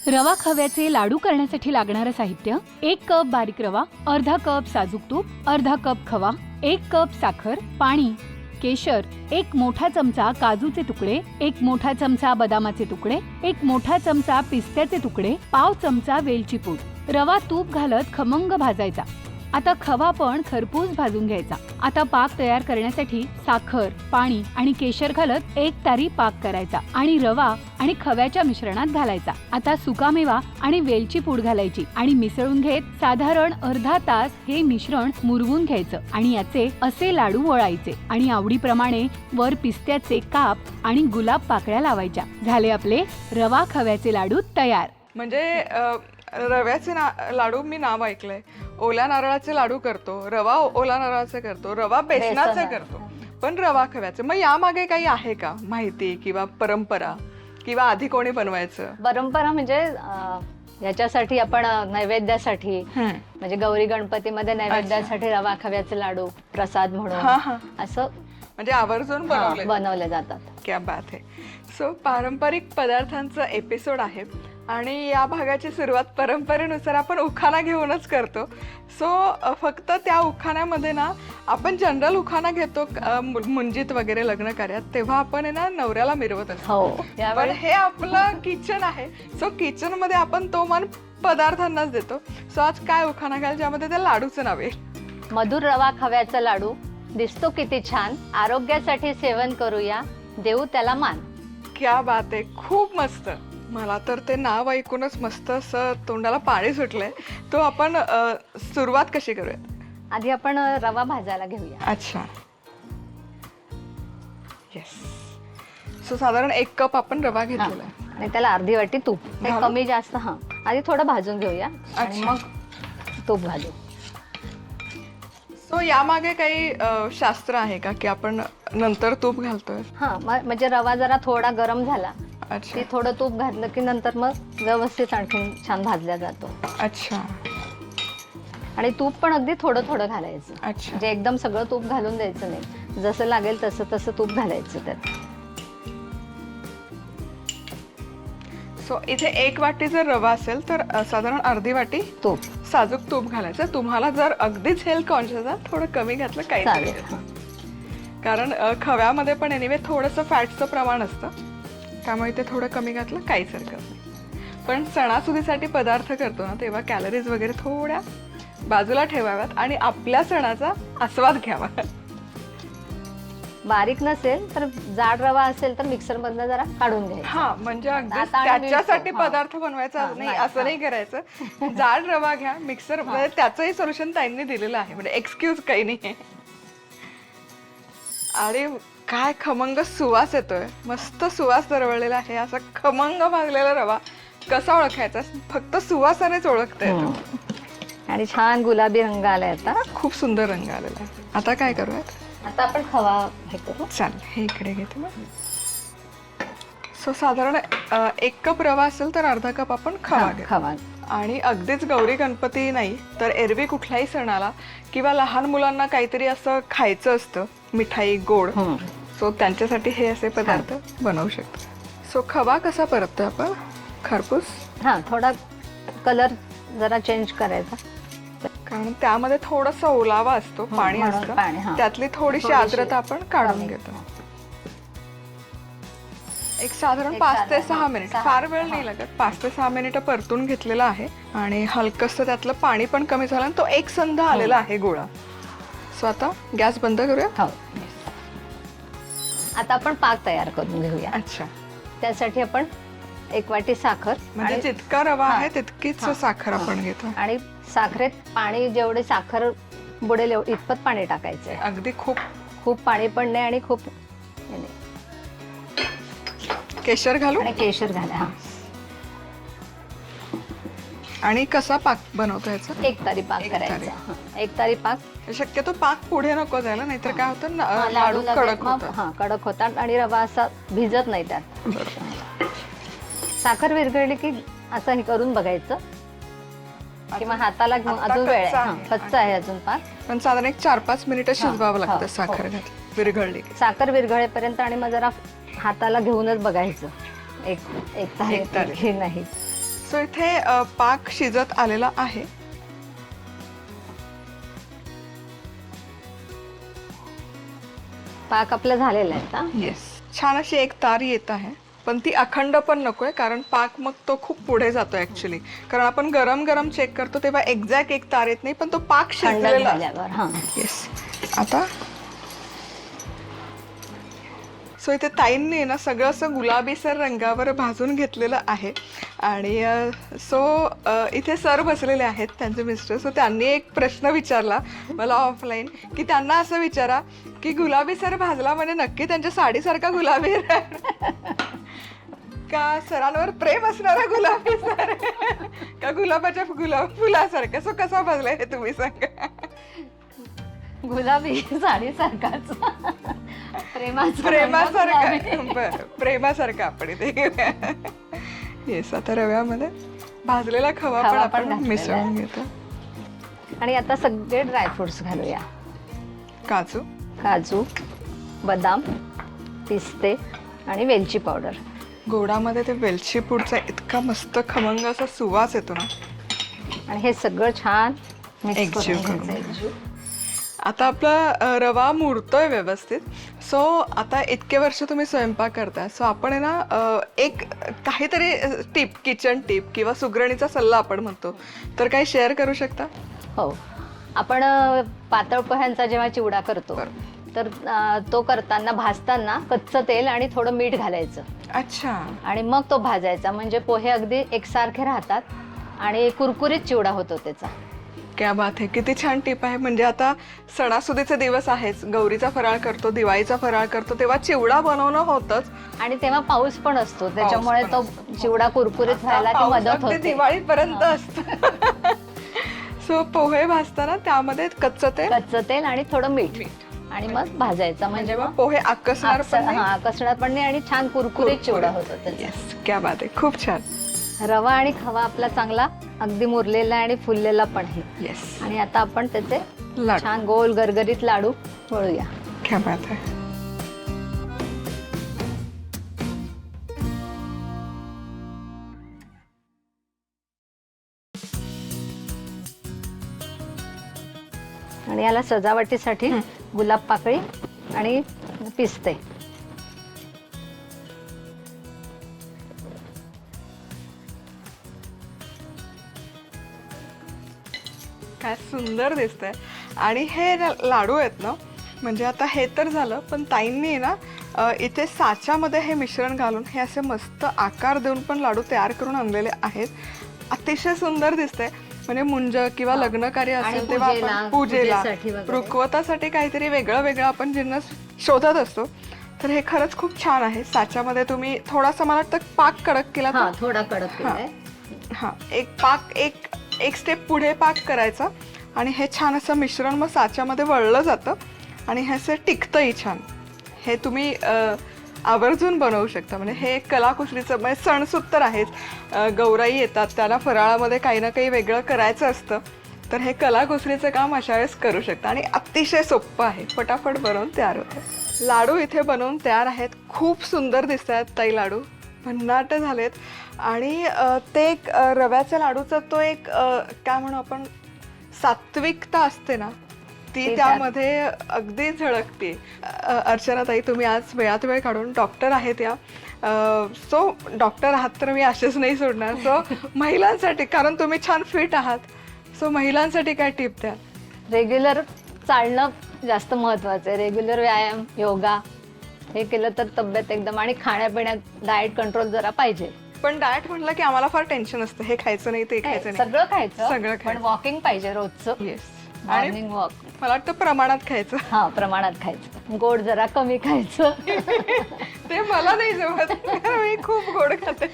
रवा खव्याचे लाडू करण्यासाठी लागणारं साहित्य: 1 कप बारीक रवा, अर्धा कप साजूक तूप, अर्धा कप खवा, 1 कप साखर, पाणी, केशर, 1 मोठा चमचा काजूचे तुकडे, 1 मोठा चमचा बदामाचे तुकडे, 1 मोठा चमचा पिस्त्याचे तुकडे, पाव चमचा वेलची पूड. रवा तूप घालत खमंग भाजायचा. आता खवा पण खरपूस भाजून घ्यायचा. आता पाक तयार करण्यासाठी साखर, पाणी आणि केशर घालत 1 तारी पाक करायचा आणि रवा आणि खव्याच्या मिश्रणात घालायचा. आता सुकामेवा आणि वेलची पूड घालायची आणि मिसळून घेत साधारण अर्धा तास हे मिश्रण मुरवून घ्यायचं आणि याचे असे लाडू वळायचे आणि आवडीप्रमाणे वर पिस्त्याचे काप आणि गुलाब पाकळ्या लावायच्या. झाले आपले रवा खव्याचे लाडू तयार. म्हणजे रव्याचे लाडू मी नाव ऐकलंय. ओल्या नारळाचे लाडू करतो, रवा ओला नारळाचे करतो, रवा बेसनाचे करतो, पण रवा खव्याचे. मग यामागे काही आहे का माहिती किंवा परंपरा, किंवा आधी कोणी बनवायचं? परंपरा म्हणजे याच्यासाठी आपण नैवेद्यासाठी म्हणजे गौरी गणपतीमध्ये नैवेद्यासाठी रवा खव्याचे लाडू प्रसाद म्हणून असं म्हणजे आवर्जून बनवले जातात. क्या बात आहे. सो पारंपरिक पदार्थांचा एपिसोड आहे आणि या भागाची सुरुवात परंपरेनुसार आपण उखाणा घेऊनच करतो. सो फक्त त्या उखाण्यामध्ये ना आपण जनरल उखाणा घेतो मुंजीत वगैरे लग्न कार्यात, तेव्हा आपण आहे ना नवऱ्याला मिरवत असतो. पण हे आपलं किचन आहे. सो किचन मध्ये आपण तो मान पदार्थांनाच देतो. सो आज काय उखाणा घ्याल ज्यामध्ये त्या लाडूचं नाव येईल? मधुर रवा खव्याचा लाडू दिसतो किती छान, आरोग्यासाठी सेवन करूया, देऊ त्याला मान. क्या बात आहे, खूप मस्त. मला तर ते नाव ऐकूनच मस्त असं तोंडाला पाणी सुटलंय. तो आपण सुरुवात कशी करूया? आधी आपण रवा भाजायला घेऊया. अच्छा, येस. सो साधारण 1 कप आपण रवा घेतलेला आणि त्याला अर्धी वाटी तूप, कमी जास्त आधी थोडं भाजून घेऊया आणि मग तूप घालू. सो यामागे काही शास्त्र आहे का की आपण नंतर तूप घालतोय? म्हणजे रवा जरा थोडा गरम झाला अच्छा, की थोडं तूप घातलं की नंतर मग व्यवस्थित आणखी छान भाजला जातो. अच्छा. आणि तूप पण अगदी थोडं थोडं घालायचं. अच्छा, म्हणजे एकदम सगळं तूप घालून द्यायचं नाही, जसं लागेल तसं तसं तूप घालायचं त्यात. सो इथे 1 वाटी जर रवा असेल तर साधारण अर्धी वाटी तूप, साजूक तूप घालायचं. तुम्हाला जर अगदीच हेल्थ कॉन्शियस आहे थोडं कमी घातलं काही चालेल. कारण खव्यामध्ये पण एनिवे थोडंसं फॅटचं प्रमाण असतं, त्यामुळे ते थोडं कमी घातलं काहीच हरकत नाही. पण सणासुदीसाठी पदार्थ करतो ना तेव्हा कॅलरीज वगैरे थोड्या बाजूला ठेवाव्यात आणि आपल्या सणाचा आस्वाद घ्यावा. बारीक नसेल तर जाड रवा असेल तर मिक्सर मधनं जरा काढून घ्यायचा. म्हणजे अगदी त्याच्यासाठी पदार्थ बनवायचा नाही असं नाही करायचं. जाड रवा घ्या मिक्सर मध्ये, त्याचंही सोल्युशन त्यांनी दिलेलं आहे, म्हणजे एक्सक्यूज काही नाही. अरे काय खमंग सुवास येतोय, मस्त सुवास दरवळलेला आहे. असा खमंग भाजलेला रवा कसा ओळखायचा? फक्त सुवासानेच ओळखता येतो. आणि छान गुलाबी रंग आलाय आता, खूप सुंदर रंग आलेला आहे. आता काय करूयात? आता आपण खवा हे करू. चालेल, हे इकडे घेते मग. सो साधारण 1 कप रवा असेल तर अर्धा कप आपण खवा. आणि अगदीच गौरी गणपती नाही तर एरवी कुठल्याही सणाला किंवा लहान मुलांना काहीतरी असं खायचं असतं, मिठाई गोड, सो त्यांच्यासाठी हे असे पदार्थ बनवू शकतो. सो खवा कसा परततो आपण? खरपूस थोडा कलर जरा चेंज करायचा, कारण त्यामध्ये थोडासा ओलावा असतो, पाणी असतं, त्यातली थोडीशी आर्द्रता आपण काढून घेतो. एक साधारण 5 ते 6 मिनिट, फार वेळ नाही लागत. 5 ते 6 मिनिटं परतून घेतलेला आहे आणि हलकसं त्यातलं पाणी पण कमी झालं आणि तो एकसंध आलेला आहे गोळा. सो आता गॅस बंद करूया. आता आपण पाक तयार करून घेऊया. अच्छा, त्यासाठी आपण 1 वाटी साखर, म्हणजे जितका रवा आहे तितकीच साखर आपण घेतो. आणि साखरेत पाणी जेवढे साखर बुडेल इतपत पाणी टाकायचं. अगदी खूप पाणी पण नाही आणि खूप केशर घालू आणि केशर घाला. आणि कसा पाक बनवतो याचा? 1 तारी पाक करायचा. 1 तारी पाक. शक्यतो पाक पुढे नको जायला, नाहीतर काय होतं लाडू कडक होतात. कडक होतात आणि रवा असा भिजत नाही त्यात. साखर विरघळली की असं हे करून बघायचं, किंवा हाताला अजून वेळ आहे, कच्चा आहे अजून पाक. पण साधारण 4-5 मिनिटं शिजवावं लागतं साखर विरघळली. साखर विरघळेपर्यंत आणि मग जरा हाताला घेऊनच बघायचं एक तारी नाही. सो इथे पाक शिजत आलेला आहे. पाक आपला झालेला आहे आता. येस, छान अशी एक तार येत आहे, पण ती अखंड पण नकोय कारण पाक मग तो खूप पुढे जातो ऍक्च्युली. कारण आपण गरम गरम चेक करतो तेव्हा एक्झॅक्ट एक तार येत नाही, पण तो पाक थंड शिजलेला. झाल्यावर हां. येस. आता सो इथे ताईंनी ना सगळं असं गुलाबीसर रंगावर भाजून घेतलेलं आहे. आणि सो इथे सर बसलेले आहेत त्यांचे मिस्टर. सो त्यांनी एक प्रश्न विचारला मला ऑफलाईन की त्यांना असं विचारा की गुलाबी सर भाजला म्हणजे नक्की त्यांच्या साडीसारखा गुलाबी का सरांवर प्रेम असणारा गुलाबी सर का गुलाबाच्या फुलासारखं. सो कसा भाजलाय हे तुम्ही सांगा. गुलाबी साडीसारखाच. प्रेमासारखं. बरं, प्रेमासारखं आपण इथे घेऊया. येस. आता रव्यामध्ये भाजलेला खवा पण आपण मिसळून घेतो. आणि आता सगळे ड्रायफ्रुट्स घालूया. काजू, बदाम, पिस्ते आणि वेलची पावडर. गोडामध्ये ते वेलची पूडचा इतका मस्त खमंग असा सुवास येतो ना. आणि हे सगळं छान एकजीव करून. आता आपला रवा मुरतोय व्यवस्थित. सो आता इतके वर्ष तुम्ही स्वयंपाक करताय, सो आपण आहे ना एक काहीतरी टिप, किचन टिप किंवा सुगरणीचा सल्ला आपण म्हणतो, तर काही शेअर करू शकता? हो. आपण पातळ पोह्यांचा जेव्हा चिवडा करतो तर तो करताना भाजताना कच्चं तेल आणि थोडं मीठ घालायचं. अच्छा. आणि मग तो भाजायचा, म्हणजे पोहे अगदी एकसारखे राहतात आणि कुरकुरीत चिवडा होतो त्याचा. क्या बात आहे, किती छान टिप आहे. म्हणजे आता सणासुदीचे दिवस आहेच, गौरीचा फराळ करतो, दिवाळीचा फराळ करतो, तेव्हा चिवडा बनवणं होतच. आणि तेव्हा पाऊस पण असतो, त्याच्यामुळे तो चिवडा कुरकुरीत व्हायला ती मदत होते. दिवाळीपर्यंत असतो. सो पोहे भाजताना त्यामध्ये कच्चं तेल आणि थोडं मीठ आणि मग भाजायचा, म्हणजे मग पोहे आकसणार पण नाही. आकसणार पण नाही आणि छान कुरकुरीत चिवडा होतो त्याचा. क्या बात आहे, खूप छान. रवा आणि खवा आपला चांगला अगदी मुरलेला आणि फुललेला पण आहे. येस. आणि आता आपण त्याचे लाडू, छान गोल गरगरीत लाडू वळूया. क्या बात आहे. आणि याला सजावटीसाठी गुलाब पाकळी आणि पिस्ते. काय सुंदर दिसतंय. आणि हे लाडू आहेत ना, म्हणजे आता हे तर झालं, पण ताईंनी ना इथे साच्यामध्ये हे मिश्रण घालून हे असे मस्त आकार देऊन पण लाडू तयार करून आणलेले आहेत. अतिशय सुंदर दिसतंय. म्हणजे मुंज किंवा लग्न कार्य असेल तेव्हा आपण पूजेला, रुखवतासाठी काहीतरी वेगळं आपण जिन्नस शोधत असतो. तर हे खरंच खूप छान आहे. साच्यामध्ये तुम्ही थोडासा, मला वाटतं पाक कडक केला, थोडा कडक केलाय. एक स्टेप पुढे पाक करायचा आणि हे छान असं मिश्रण मग साच्यामध्ये वळलं जातं आणि हे असं टिकतंही छान. हे तुम्ही आवर्जून बनवू शकता. म्हणजे हे कलाकुसरीचं, म्हणजे सणसूद तर आहेच, गौराई येतात, त्याला फराळामध्ये काही ना काही वेगळं करायचं असतं, तर हे कलाकुसरीचं काम अशा वेळेस करू शकता. आणि अतिशय सोपं आहे, फटाफट बनवून तयार होतं. लाडू इथे बनवून तयार आहेत. खूप सुंदर दिसत आहेत ताई लाडू, भन्नाट झालेत. आणि ते एक रव्याच्या लाडूचा तो एक काय म्हणू आपण, सात्विकता असते ना, ती त्यामध्ये अगदी झळकते. अर्चना ताई, तुम्ही आज वेळात वेळ काढून, डॉक्टर आहेत या, सो डॉक्टर आहात तर मी असेच नाही सोडणार. सो महिलांसाठी, कारण तुम्ही छान फिट आहात, सो महिलांसाठी काय टिप द्या? रेग्युलर चालणं जास्त महत्वाचं आहे. रेग्युलर व्यायाम, योगा हे केलं तर तब्येत एकदम. आणि खाण्यापिण्यात डाएट कंट्रोल जरा पाहिजे. पण डाएट म्हटलं की आम्हाला फार टेन्शन असतं, हे खायचं नाही, ते खायचं नाही. सगळं खायचं, पण वॉकिंग पाहिजे रोजचं. येस. Morning walk. मला वाटतं प्रमाणात खायचं. प्रमाणात खायचं. गोड जरा कमी खायचं. ते मला नाही जमत, मी खूप गोड खाते.